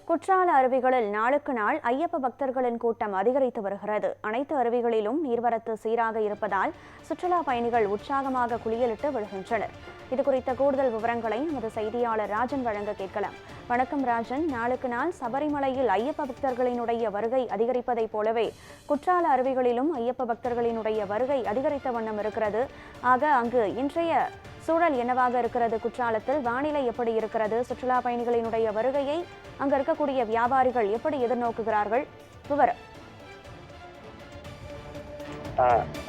குற்றால அருவிகளில் நாளுக்கு நாள் ஐயப்ப பக்தர்களின் கூட்டம் அதிகரித்து வருகிறது. அனைத்து அருவிகளிலும் நீர்வரத்து சீராக இருப்பதால் சுற்றுலா பயணிகள் உற்சாகமாக குளியலிட்டு விழுகின்றனர். இதுகுறித்த கூடுதல் விவரங்களை நமது செய்தியாளர் ராஜன் வழங்க கேட்கலாம். வணக்கம் ராஜன். நாளுக்கு நாள் சபரிமலையில் ஐயப்ப பக்தர்களினுடைய வருகை அதிகரிப்பதைப் போலவே குற்றால அருவிகளிலும் ஐயப்ப பக்தர்களினுடைய வருகை அதிகரித்த வண்ணம் இருக்கிறது. ஆக அங்கு இன்றைய சூழல் என்னவாக இருக்கிறது? குற்றாலத்தில் வானிலை எப்படி இருக்கிறது? சுற்றுலா பயணிகளினுடைய வருகையை அங்க இருக்கக்கூடிய வியாபாரிகள் எப்படி எதிர்நோக்குகிறார்கள்? விவரம்.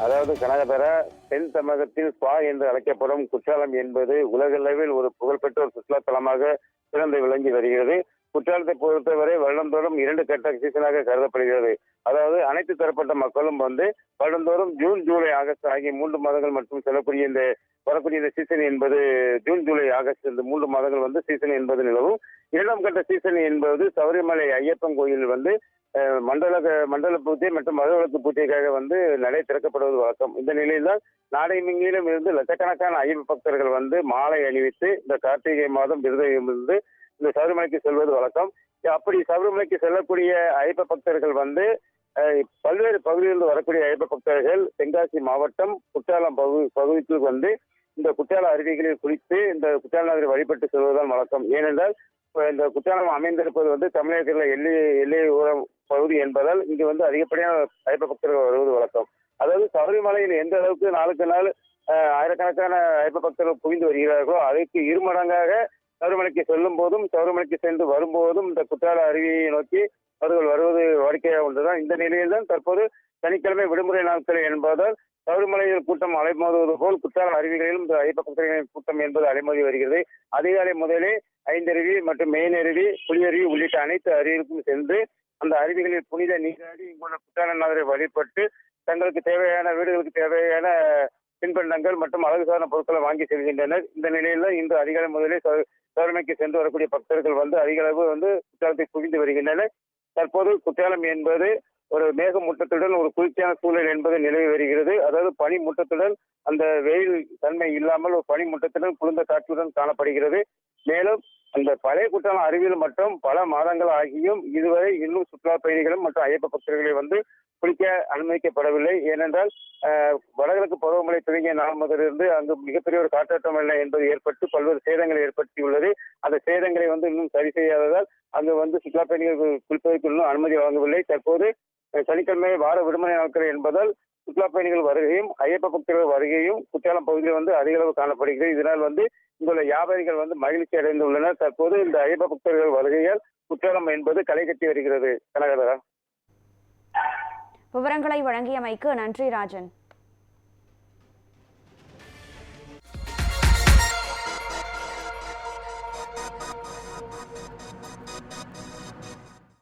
அதாவது கனகதர தென் தமிழகத்தில் ஸ்பா என்று அழைக்கப்படும் குற்றாலம் என்பது உலகளவில் ஒரு புகழ்பெற்ற ஒரு சுற்றுலா தலமாக சிறந்து விளங்கி வருகிறது. குற்றாலத்தை பொறுத்தவரை வருடந்தோறும் 2 கட்ட சீசனாக கருதப்படுகிறது. அதாவது அனைத்து தரப்பட்ட மக்களும் வருடந்தோறும் ஜூன், ஜூலை, ஆகஸ்ட் ஆகிய 3 மாதங்கள் மட்டும் செல்லக்கூடிய வரக்கூடிய இந்த சீசன் என்பது ஜூன், ஜூலை, ஆகஸ்ட் இந்த 3 மாதங்கள் சீசன் என்பது நிலவும். 2ஆம் கட்ட சீசன் என்பது சபரிமலை ஐயப்பன் கோயில் மண்டல பூஜை மற்றும் மதுவிலக்கு பூஜைக்காக நடை திறக்கப்படுவது வழக்கம். இந்த நிலையில்தான் நாடெங்கிலும் இருந்து லட்சக்கணக்கான ஐயப்ப பக்தர்கள் மாலை அணிவித்து இந்த கார்த்திகை மாதம் விரதம் இருந்து இந்த சபரிமலைக்கு செல்வது வழக்கம். அப்படி சபரிமலைக்கு செல்லக்கூடிய ஐயப்ப பக்தர்கள் பல்வேறு பகுதிகளிலிருந்து வரக்கூடிய ஐயப்ப பக்தர்கள் தென்காசி மாவட்டம் குற்றாலம் பகுதிக்கு இந்த குற்றால அருவிகளில் குளித்து இந்த குற்றாலநாதரை வழிபட்டு செல்வதுதான் வழக்கம். ஏனென்றால் இந்த குற்றாலம் அமைந்திருப்பது தமிழகத்தில் எல்லை ஓரம் பகுதி என்பதால் இங்கு அதிகப்படியான ஐயப்ப பக்தர்கள் வருவது வழக்கம். அதாவது சபரிமலையில் எந்த அளவுக்கு நாளுக்கு நாள் ஆயிரக்கணக்கான ஐயப்ப பக்தர்கள் குவிந்து வருகிறார்களோ அதற்கு 2 மடங்காக சபரிமலைக்கு செல்லும் போதும் சபரிமலைக்கு சென்று வரும்போதும் இந்த குற்றால அருவியை நோக்கி அவர்கள் வருவது வாடிக்கையாக ஒன்றுதான். இந்த நிலையில் தான் தற்போது சனிக்கிழமை விடுமுறை நாட்கள் என்பதால் சபரிமலையில் கூட்டம் அலைமோதுவது போல் குற்றால அருவிகளிலும் இந்த ஐயப்ப பக்தர்களின் கூட்டம் என்பது அலைமோதி வருகிறது. அதிகாலை முதலே ஐந்தருவி மற்றும் மெயினருவி, புலியருவி உள்ளிட்ட அனைத்து அருவிகளுக்கும் சென்று அந்த அருவிகளில் புனித நீராடி இங்குள்ள குற்றாலநாதரை வழிபட்டு தங்களுக்கு தேவையான வீடுகளுக்கு தேவையான தின்பண்டங்கள் மற்றும் அழகு சாதன பொருட்களை வாங்கி செல்கின்றனர். இந்த நிலையில் இன்று அதிகாலை முதலே சபரிமலைக்கு சென்று வரக்கூடிய பக்தர்கள் அதிக அளவு குற்றாலத்தை குவிந்து வருகின்றனர். தற்போது குற்றாலம் என்பது ஒரு மேகமூட்டத்துடன் ஒரு குளிர்ச்சியான சூழல் என்பது நிலவி வருகிறது. அதாவது பனிமூட்டத்துடன் அந்த வெயில் தன்மை இல்லாமல் ஒரு பனிமூட்டத்துடன் குளிர்ந்த காற்றுடன் காணப்படுகிறது. மேலும் அந்த பழைய குற்றாலம் அருவியில் மட்டும் பல மாதங்கள் ஆகியும் இதுவரை இன்னும் சுற்றுலா பயணிகளும் மற்றும் ஐயப்ப பக்தர்களை குளிக்க அனுமதிக்கப்படவில்லை. ஏனென்றால் வடகிழக்கு பருவமழை தொடங்கிய நாள் முதலிருந்து அங்கு மிகப்பெரிய ஒரு காற்றோட்டம் வெள்ளம் என்பது ஏற்பட்டு பல்வேறு சேதங்களை ஏற்படுத்தியுள்ளது. அந்த சேதங்களை இன்னும் சரி செய்யாததால் அங்கு சுற்றுலா பயணிகள் குளிப்பதற்கு இன்னும் அனுமதி வழங்கவில்லை. தற்போது சனிக்கிழமை வார விடுமுறை நாட்கள் என்பதால் சுற்றுலா பயணிகள் வருகையும் ஐயப்ப பக்தர்கள் வருகையும் குற்றாலம் பகுதியில் அதிக அளவு காணப்படுகிறது. இதனால் இங்குள்ள வியாபாரிகள் மகிழ்ச்சி அடைந்துள்ளனர். தற்போது இந்த ஐயப்ப பக்தர்கள் வருகையால் குற்றாலம் என்பது களை கட்டி வருகிறது. கனகதரா, விவரங்களை வழங்கியமைக்கு நன்றி ராஜன்.